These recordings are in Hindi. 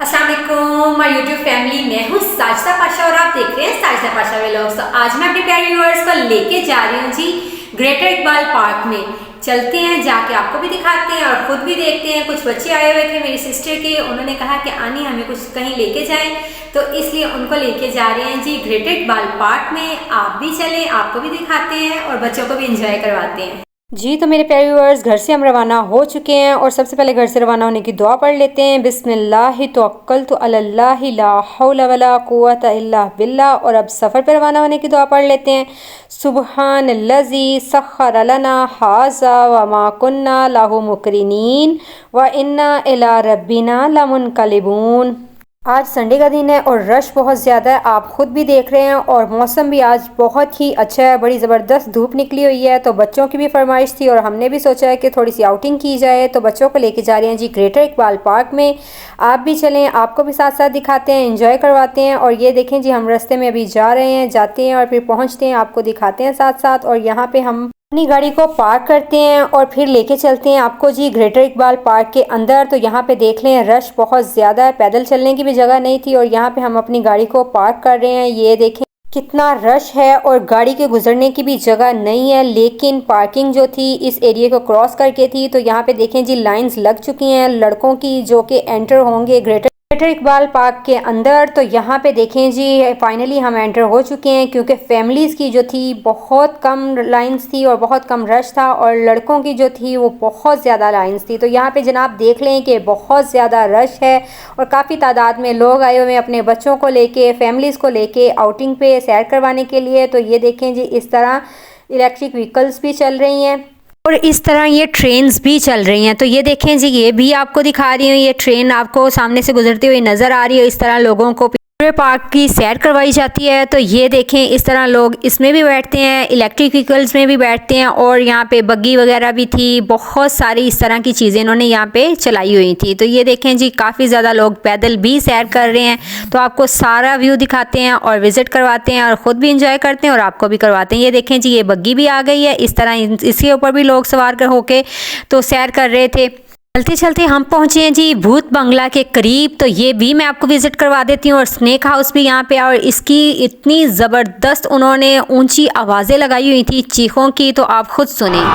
अस्सलाम वालेकुम माय यूट्यूब फैमिली। मैं हूँ साजिदा पाशा और आप देख रहे हैं साजिदा पाशा व्लॉग्स। तो आज मैं अपने प्यारे व्यूअर्स को लेके जा रही हूँ जी ग्रेटर इकबाल पार्क में। चलते हैं, जाके आपको भी दिखाते हैं और खुद भी देखते हैं। कुछ बच्चे आए हुए थे मेरी सिस्टर के, उन्होंने कहा कि आनी हमें कुछ कहीं लेके जाएं, तो इसलिए उनको लेके जा रहे हैं जी ग्रेटर इकबाल पार्क में। आप भी चलें, आपको भी दिखाते हैं और बच्चों को भी इंजॉय करवाते हैं जी। तो मेरे प्यारे व्यूअर्स, घर से हम रवाना हो चुके हैं और सबसे पहले घर से रवाना होने की दुआ पढ़ लेते हैं। बिस्मिल्लाहि तवक्कलतु अलल्लाहि ला हौला वला कुव्वता इल्ला बिल्लाह। और अब सफ़र पर रवाना होने की दुआ पढ़ लेते हैं। सुब्हानल्लज़ी सख्खर लना हाज़ा व मा कुन्ना लहु मुक़रिनीन व इन्ना इला रब्बिना लमुनक़लिबून। आज संडे का दिन है और रश बहुत ज़्यादा है, आप खुद भी देख रहे हैं। और मौसम भी आज बहुत ही अच्छा है, बड़ी ज़बरदस्त धूप निकली हुई है। तो बच्चों की भी फरमाइश थी और हमने भी सोचा है कि थोड़ी सी आउटिंग की जाए, तो बच्चों को लेके जा रहे हैं जी ग्रेटर इकबाल पार्क में। आप भी चलें, आपको भी साथ साथ दिखाते हैं, इंजॉय करवाते हैं। और ये देखें जी, हम रास्ते में अभी जा रहे हैं, जाते हैं और फिर पहुँचते हैं, आपको दिखाते हैं साथ साथ। और यहाँ पर हम अपनी गाड़ी को पार्क करते हैं और फिर लेके चलते हैं आपको जी ग्रेटर इकबाल पार्क के अंदर। तो यहाँ पे देख लें, रश बहुत ज़्यादा है, पैदल चलने की भी जगह नहीं थी और यहाँ पे हम अपनी गाड़ी को पार्क कर रहे हैं। ये देखें कितना रश है और गाड़ी के गुजरने की भी जगह नहीं है, लेकिन पार्किंग जो थी इस एरिया को क्रॉस करके थी। तो यहाँ पे देखें जी, लाइंस लग चुकी हैं लड़कों की जो कि एंटर होंगे ग्रेटर इकबाल पार्क के अंदर। तो यहाँ पे देखें जी, फाइनली हम एंटर हो चुके हैं, क्योंकि फैमिलीज़ की जो थी बहुत कम लाइंस थी और बहुत कम रश था, और लड़कों की जो थी वो बहुत ज़्यादा लाइंस थी। तो यहाँ पे जनाब देख लें कि बहुत ज़्यादा रश है और काफ़ी तादाद में लोग आए हुए हैं अपने बच्चों को लेके, फैमिलीज़ को लेके आउटिंग पे सैर करवाने के लिए। तो ये देखें जी, इस तरह इलेक्ट्रिक व्हीकल्स भी चल रही हैं और इस तरह ये ट्रेन्स भी चल रही हैं। तो ये देखें जी, ये भी आपको दिखा रही हूँ, ये ट्रेन आपको सामने से गुजरती हुई नज़र आ रही है। इस तरह लोगों को पूरे पार्क की सैर करवाई जाती है। तो ये देखें, इस तरह लोग इसमें भी बैठते हैं, इलेक्ट्रिक व्हीकल्स में भी बैठते हैं, और यहाँ पे बग्गी वगैरह भी थी, बहुत सारी इस तरह की चीज़ें इन्होंने यहाँ पे चलाई हुई थी। तो ये देखें जी, काफ़ी ज़्यादा लोग पैदल भी सैर कर रहे हैं। तो आपको सारा व्यू दिखाते हैं और विज़िट करवाते हैं और ख़ुद भी इंजॉय करते हैं और आपको भी करवाते हैं। ये देखें जी, ये बग्गी भी आ गई है, इस तरह इसके ऊपर भी लोग सवार होके तो सैर कर रहे थे। चलते चलते हम पहुंचे हैं जी भूत बंगला के करीब। तो ये भी मैं आपको विज़िट करवा देती हूँ, और स्नेक हाउस भी यहाँ पे। और इसकी इतनी ज़बरदस्त उन्होंने ऊंची आवाज़ें लगाई हुई थी चीखों की, तो आप खुद सुने।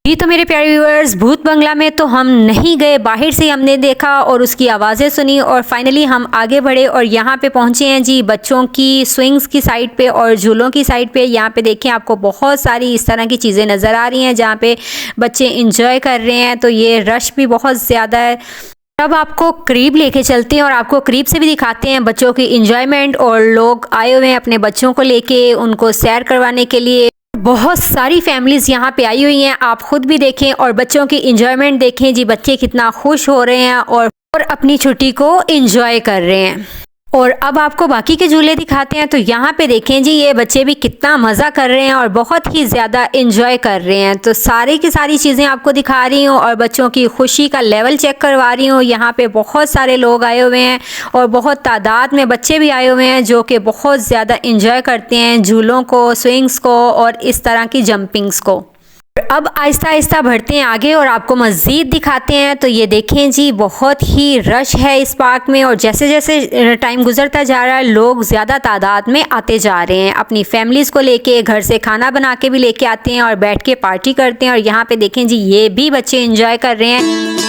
जी तो मेरे प्यारे व्यूअर्स, भूत बंगला में तो हम नहीं गए, बाहर से हमने देखा और उसकी आवाज़ें सुनी और फाइनली हम आगे बढ़े और यहाँ पे पहुँचे हैं जी बच्चों की स्विंग्स की साइड पे और झूलों की साइड पे। यहाँ पे देखें, आपको बहुत सारी इस तरह की चीज़ें नज़र आ रही हैं जहाँ पे बच्चे इंजॉय कर रहे हैं। तो ये रश भी बहुत ज़्यादा है। अब आपको करीब लेके चलते हैं और आपको करीब से भी दिखाते हैं बच्चों की इंजॉयमेंट। और लोग आए हुए हैं अपने बच्चों को लेके, उनको सैर करवाने के लिए। बहुत सारी फैमिलीज़ यहाँ पे आई हुई हैं, आप खुद भी देखें और बच्चों की इंजॉयमेंट देखें जी, बच्चे कितना खुश हो रहे हैं और अपनी छुट्टी को इंजॉय कर रहे हैं। और अब आपको बाकी के झूले दिखाते हैं। तो यहाँ पे देखें जी, ये बच्चे भी कितना मज़ा कर रहे हैं और बहुत ही ज़्यादा इंजॉय कर रहे हैं। तो सारी की सारी चीज़ें आपको दिखा रही हूँ और बच्चों की खुशी का लेवल चेक करवा रही हूँ। यहाँ पे बहुत सारे लोग आए हुए हैं और बहुत तादाद में बच्चे भी आए हुए हैं जो कि बहुत ज़्यादा इंजॉय करते हैं झूलों को, स्विंग्स को और इस तरह की जंपिंग्स को। अब आहिस्ता आहिस्ता बढ़ते हैं आगे और आपको मज़ीद दिखाते हैं। तो ये देखें जी, बहुत ही रश है इस पार्क में और जैसे जैसे टाइम गुजरता जा रहा है लोग ज़्यादा तादाद में आते जा रहे हैं। अपनी फैमिलीज़ को लेके, घर से खाना बना के भी लेके आते हैं और बैठ के पार्टी करते हैं। और यहाँ पे देखें जी, ये भी बच्चे इंजॉय कर रहे हैं।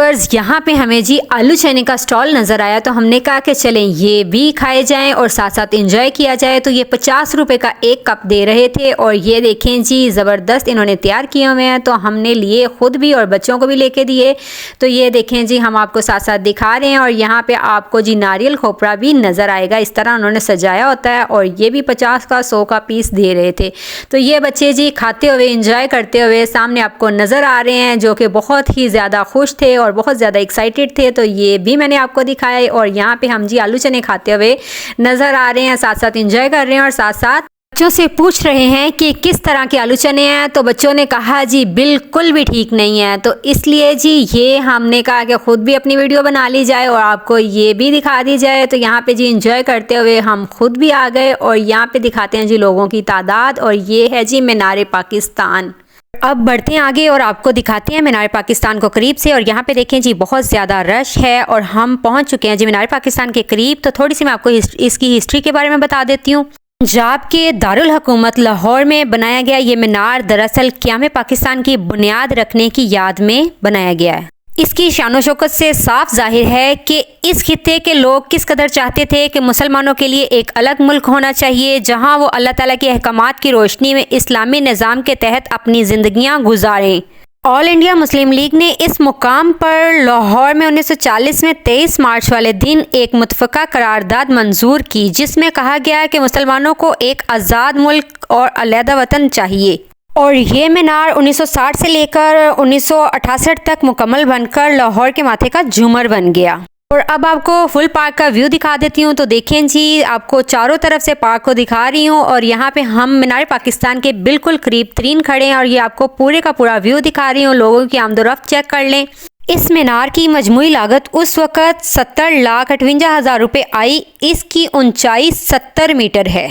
व्यूअर्स, यहाँ पे हमें जी आलू चने का स्टॉल नज़र आया तो हमने कहा कि चलें ये भी खाए जाएं और साथ साथ इंजॉय किया जाए। तो ये 50 रुपए का एक कप दे रहे थे और ये देखें जी ज़बरदस्त इन्होंने तैयार किए हुए हैं। तो हमने लिए खुद भी और बच्चों को भी लेके दिए। तो ये देखें जी हम आपको साथ साथ दिखा रहे हैं और यहाँ पे आपको जी नारियल खोपरा भी नज़र आएगा, इस तरह उन्होंने सजाया होता है। और ये भी 50 का 100 का पीस दे रहे थे। तो ये बच्चे जी खाते हुए इंजॉय करते हुए सामने आपको नज़र आ रहे हैं, जो कि बहुत ही ज़्यादा खुश थे और बहुत ज़्यादा एक्साइटेड थे। तो ये भी मैंने आपको दिखाया और यहाँ पे हम जी आलू चने खाते हुए नज़र आ रहे हैं, साथ साथ इंजॉय कर रहे हैं और साथ साथ बच्चों से पूछ रहे हैं कि किस तरह के आलू चने हैं। तो बच्चों ने कहा जी बिल्कुल भी ठीक नहीं है। तो इसलिए जी ये हमने कहा कि ख़ुद भी अपनी वीडियो बना ली जाए और आपको ये भी दिखा दी जाए। तो यहाँ पे जी इंजॉय करते हुए हम खुद भी आ गए और यहाँ पे दिखाते हैं जी लोगों की तादाद। और ये है जी मीनार पाकिस्तान। अब बढ़ते हैं आगे और आपको दिखाते हैं मीनार पाकिस्तान को करीब से। और यहाँ पे देखें जी बहुत ज़्यादा रश है और हम पहुँच चुके हैं जी मीनार पाकिस्तान के करीब। तो थोड़ी सी मैं आपको इसकी हिस्ट्री के बारे में बता देती हूँ। पंजाब के दारुल हुकूमत लाहौर में बनाया गया ये मीनार दरअसल क़याम पाकिस्तान की बुनियाद रखने की याद में बनाया गया है। इसकी शान शौकत से साफ जाहिर है कि इस खित्ते के लोग किस कदर चाहते थे कि मुसलमानों के लिए एक अलग मुल्क होना चाहिए, जहां वो अल्लाह ताला के अहकामात की रोशनी में इस्लामी निज़ाम के तहत अपनी ज़िंदगियां गुजारें। ऑल इंडिया मुस्लिम लीग ने इस मुकाम पर लाहौर में 1940 में 23 मार्च वाले दिन एक मुतफ़क़ा करारदाद मंजूर की, जिसमें कहा गया है कि मुसलमानों को एक आज़ाद मुल्क और अलहदा वतन चाहिए। और ये मीनार 1960 से लेकर 1968 तक मुकम्मल बनकर लाहौर के माथे का झूमर बन गया। और अब आपको फुल पार्क का व्यू दिखा देती हूँ। तो देखें जी आपको चारों तरफ से पार्क को दिखा रही हूँ और यहाँ पे हम मीनार पाकिस्तान के बिल्कुल करीब तरीन खड़े हैं और ये आपको पूरे का पूरा व्यू दिखा रही हूँ। लोगों की आमदोरफ्त चेक कर लें। इस मीनार की मजमूई लागत उस वक़्त 70,58,000 रुपये आई। इसकी ऊंचाई 70 मीटर है।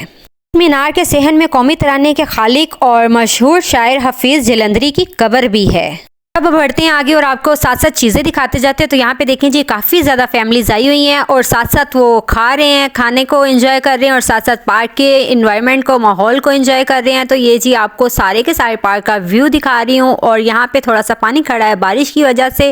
मीनार के सहन में कौमी तराने के खालिक और मशहूर शायर हफीज़ जलंधरी की कब्र भी है। अब बढ़ते हैं आगे और आपको साथ साथ चीज़ें दिखाते जाते हैं। तो यहाँ पे देखें जी काफ़ी ज़्यादा फैमिलीज आई हुई हैं और साथ साथ वो खा रहे हैं, खाने को एंजॉय कर रहे हैं और साथ साथ पार्क के इन्वायरमेंट को, माहौल को एंजॉय कर रहे हैं। तो ये जी आपको सारे के सारे पार्क का व्यू दिखा रही हूँ। और यहाँ पे थोड़ा सा पानी खड़ा है बारिश की वजह से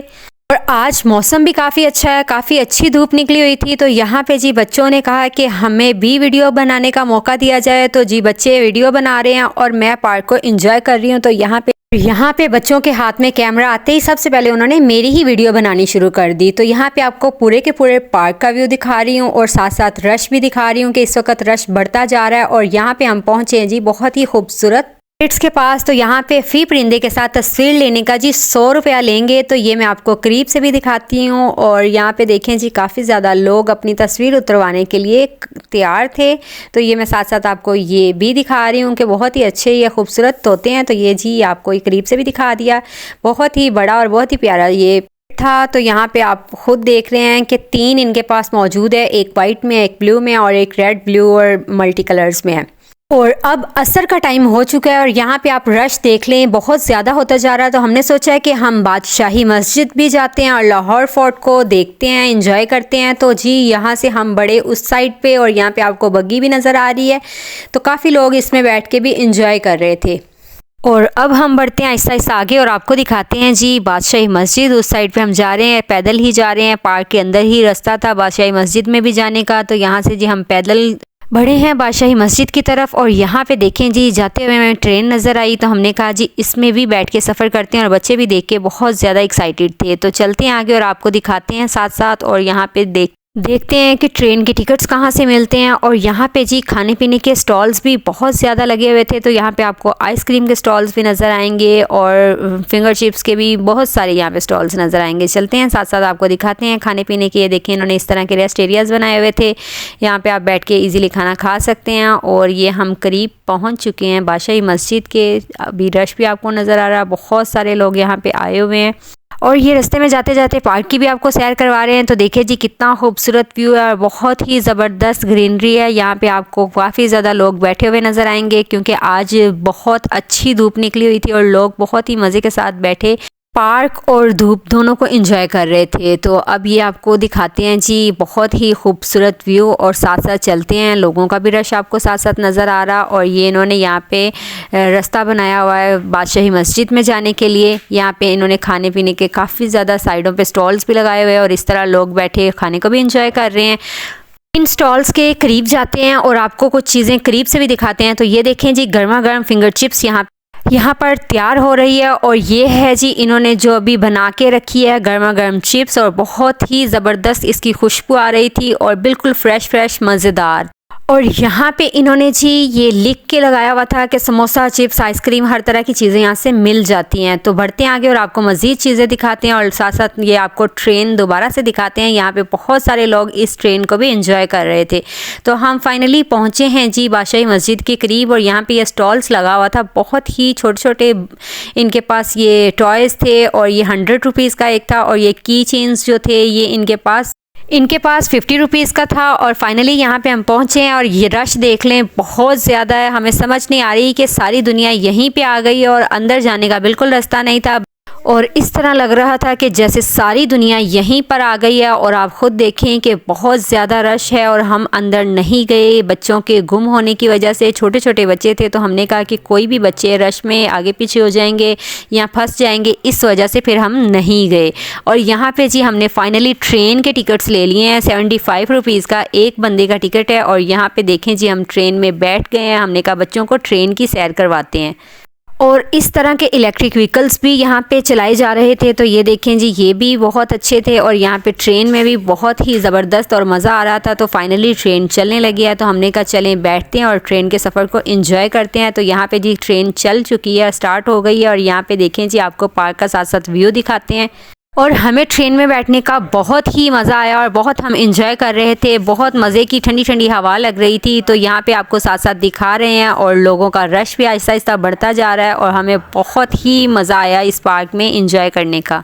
और आज मौसम भी काफ़ी अच्छा है, काफ़ी अच्छी धूप निकली हुई थी। तो यहाँ पे जी बच्चों ने कहा कि हमें भी वीडियो बनाने का मौका दिया जाए। तो जी बच्चे वीडियो बना रहे हैं और मैं पार्क को एंजॉय कर रही हूँ। तो यहाँ पे बच्चों के हाथ में कैमरा आते ही सबसे पहले उन्होंने मेरी ही वीडियो बनानी शुरू कर दी। तो यहाँ पे आपको पूरे के पूरे पार्क का व्यू दिखा रही हूँ और साथ साथ रश भी दिखा रही हूँ कि इस वक्त रश बढ़ता जा रहा है। और यहाँ पे हम पहुँचे हैं जी बहुत ही खूबसूरत गेट्स के पास। तो यहाँ पे फ़ी परिंदे के साथ तस्वीर लेने का जी 100 रुपया लेंगे। तो ये मैं आपको करीब से भी दिखाती हूँ। और यहाँ पे देखें जी काफ़ी ज़्यादा लोग अपनी तस्वीर उतरवाने के लिए तैयार थे। तो ये मैं साथ साथ आपको ये भी दिखा रही हूँ कि बहुत ही अच्छे ये खूबसूरत तोते हैं। तो ये जी आपको करीब से भी दिखा दिया, बहुत ही बड़ा और बहुत ही प्यारा ये था। तो यहाँ पे आप खुद देख रहे हैं कि 3 इनके पास मौजूद है, एक वाइट में, एक ब्लू में और एक रेड, ब्लू और मल्टी कलर्स में है। और अब असर का टाइम हो चुका है और यहाँ पे आप रश देख लें बहुत ज़्यादा होता जा रहा है। तो हमने सोचा है कि हम बादशाही मस्जिद भी जाते हैं और लाहौर फोर्ट को देखते हैं, एंजॉय करते हैं। तो जी यहाँ से हम बड़े उस साइड पे और यहाँ पे आपको बग्गी भी नज़र आ रही है। तो काफ़ी लोग इसमें बैठ के भी एंजॉय कर रहे थे। और अब हम बढ़ते हैं आहिस्ता आहिस्ता आगे और आपको दिखाते हैं जी बादशाही मस्जिद। उस साइड पे हम जा रहे हैं, पैदल ही जा रहे हैं। पार्क के अंदर ही रास्ता था बादशाही मस्जिद में भी जाने का। तो यहाँ से जी हम पैदल बढ़े हैं बादशाही मस्जिद की तरफ। और यहाँ पे देखें जी जाते हुए हमें ट्रेन नज़र आई। तो हमने कहा जी इसमें भी बैठ के सफ़र करते हैं और बच्चे भी देख के बहुत ज़्यादा एक्साइटेड थे। तो चलते हैं आगे और आपको दिखाते हैं साथ साथ। और यहाँ पे देखते हैं कि ट्रेन के टिकट्स कहाँ से मिलते हैं। और यहाँ पे जी खाने पीने के स्टॉल्स भी बहुत ज़्यादा लगे हुए थे। तो यहाँ पे आपको आइसक्रीम के स्टॉल्स भी नज़र आएंगे और फिंगर चिप्स के भी बहुत सारे यहाँ पे स्टॉल्स नज़र आएंगे। चलते हैं साथ साथ आपको दिखाते हैं खाने पीने के। ये देखिए इन्होंने इस तरह के रेस्ट एरियाज़ बनाए हुए थे, यहाँ पे आप बैठ के ईज़िली खाना खा सकते हैं। और ये हम करीब पहुँच चुके हैं बादशाही मस्जिद के। अभी रश भी आपको नज़र आ रहा है, बहुत सारे लोग यहाँ पे आए हुए हैं। और ये रास्ते में जाते जाते पार्क की भी आपको सैर करवा रहे हैं। तो देखिए जी कितना खूबसूरत व्यू है और बहुत ही ज़बरदस्त ग्रीनरी है। यहाँ पे आपको काफ़ी ज़्यादा लोग बैठे हुए नज़र आएंगे क्योंकि आज बहुत अच्छी धूप निकली हुई थी और लोग बहुत ही मज़े के साथ बैठे पार्क और धूप दोनों को एंजॉय कर रहे थे। तो अब ये आपको दिखाते हैं जी, बहुत ही खूबसूरत व्यू, और साथ साथ चलते हैं, लोगों का भी रश आपको साथ साथ नज़र आ रहा। और ये इन्होंने यहाँ पे रास्ता बनाया हुआ है बादशाही मस्जिद में जाने के लिए। यहाँ पे इन्होंने खाने पीने के काफ़ी ज़्यादा साइडों पे स्टॉल्स भी लगाए हुए हैं, और इस तरह लोग बैठे खाने को भी एंजॉय कर रहे हैं। इन स्टॉल्स के करीब जाते हैं और आपको कुछ चीज़ें करीब से भी दिखाते हैं। तो ये देखें जी, गर्मा गर्म फिंगर चिप्स यहाँ पर तैयार हो रही है, और ये है जी इन्होंने जो अभी बना के रखी है गर्मा गर्म चिप्स, और बहुत ही ज़बरदस्त इसकी खुशबू आ रही थी, और बिल्कुल फ्रेश मज़ेदार। और यहाँ पे इन्होंने जी ये लिख के लगाया हुआ था कि समोसा, चिप्स, आइसक्रीम, हर तरह की चीज़ें यहाँ से मिल जाती हैं। तो बढ़ते हैं आगे और आपको मज़ीद चीज़ें दिखाते हैं, और साथ साथ ये आपको ट्रेन दोबारा से दिखाते हैं। यहाँ पे बहुत सारे लोग इस ट्रेन को भी एंजॉय कर रहे थे। तो हम फाइनली पहुँचे हैं जी बादशाही मस्जिद के करीब, और यहाँ पे ये स्टॉल्स लगा हुआ था। बहुत ही छोटे छोटे इनके पास ये टॉयज़ थे, और ये 100 रुपीज़ का एक था, और ये की चेन्स जो थे ये इनके पास 50 रुपीज़ का था। और फाइनली यहाँ पे हम पहुँचे हैं, और ये रश देख लें, बहुत ज़्यादा है। हमें समझ नहीं आ रही कि सारी दुनिया यहीं पे आ गई है, और अंदर जाने का बिल्कुल रास्ता नहीं था, और इस तरह लग रहा था कि जैसे सारी दुनिया यहीं पर आ गई है। और आप ख़ुद देखें कि बहुत ज़्यादा रश है, और हम अंदर नहीं गए बच्चों के गुम होने की वजह से। छोटे छोटे बच्चे थे, तो हमने कहा कि कोई भी बच्चे रश में आगे पीछे हो जाएंगे या फंस जाएंगे, इस वजह से फिर हम नहीं गए। और यहाँ पे जी हमने फाइनली ट्रेन के टिकट्स ले लिए हैं। 75 रुपीज़ का एक बंदे का टिकट है, और यहाँ पर देखें जी हम ट्रेन में बैठ गए हैं। हमने कहा बच्चों को ट्रेन की सैर करवाते हैं। और इस तरह के इलेक्ट्रिक व्हीकल्स भी यहाँ पे चलाए जा रहे थे। तो ये देखें जी, ये भी बहुत अच्छे थे, और यहाँ पे ट्रेन में भी बहुत ही ज़बरदस्त और मज़ा आ रहा था। तो फाइनली ट्रेन चलने लगी है, तो हमने कहा चलें बैठते हैं और ट्रेन के सफ़र को एंजॉय करते हैं। तो यहाँ पे जी ट्रेन चल चुकी है, स्टार्ट हो गई है, और यहाँ पे देखें जी आपको पार्क का साथ साथ व्यू दिखाते हैं। और हमें ट्रेन में बैठने का बहुत ही मज़ा आया, और बहुत हम इंजॉय कर रहे थे। बहुत मज़े की ठंडी ठंडी हवा लग रही थी। तो यहाँ पे आपको साथ साथ दिखा रहे हैं, और लोगों का रश भी आहिस्ता आहिस्ता बढ़ता जा रहा है, और हमें बहुत ही मज़ा आया इस पार्क में इंजॉय करने का।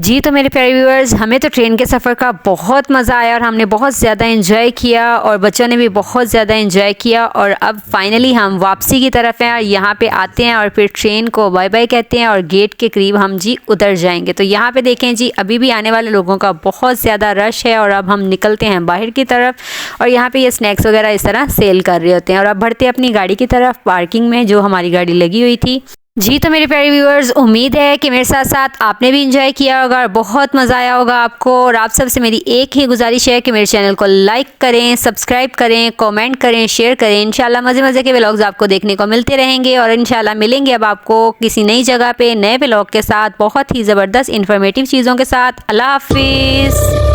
जी तो मेरे प्यारे व्यूअर्स, हमें तो ट्रेन के सफ़र का बहुत मज़ा आया और हमने बहुत ज़्यादा एंजॉय किया और बच्चों ने भी बहुत ज़्यादा एंजॉय किया। और अब फाइनली हम वापसी की तरफ हैं और यहाँ पे आते हैं और फिर ट्रेन को बाय बाय कहते हैं और गेट के करीब हम जी उतर जाएंगे। तो यहाँ पे देखें जी, अभी भी आने वाले लोगों का बहुत ज़्यादा रश है और अब हम निकलते हैं बाहर की तरफ और यहाँ पर ये स्नैक्स वगैरह इस तरह सेल कर रहे होते हैं और अब बढ़ते अपनी गाड़ी की तरफ पार्किंग में जो हमारी गाड़ी लगी हुई थी। जी तो मेरे प्यारे व्यूअर्स, उम्मीद है कि मेरे साथ साथ आपने भी एंजॉय किया होगा और बहुत मज़ा आया होगा आपको। और आप सबसे मेरी एक ही गुजारिश है कि मेरे चैनल को लाइक करें, सब्सक्राइब करें, कमेंट करें, शेयर करें। इंशाल्लाह मज़े के व्लॉग्स आपको देखने को मिलते रहेंगे और इंशाल्लाह मिलेंगे अब आपको किसी नई जगह पे नए व्लॉग के साथ, बहुत ही ज़बरदस्त इन्फॉर्मेटिव चीज़ों के साथ। अल्लाह हाफिज़।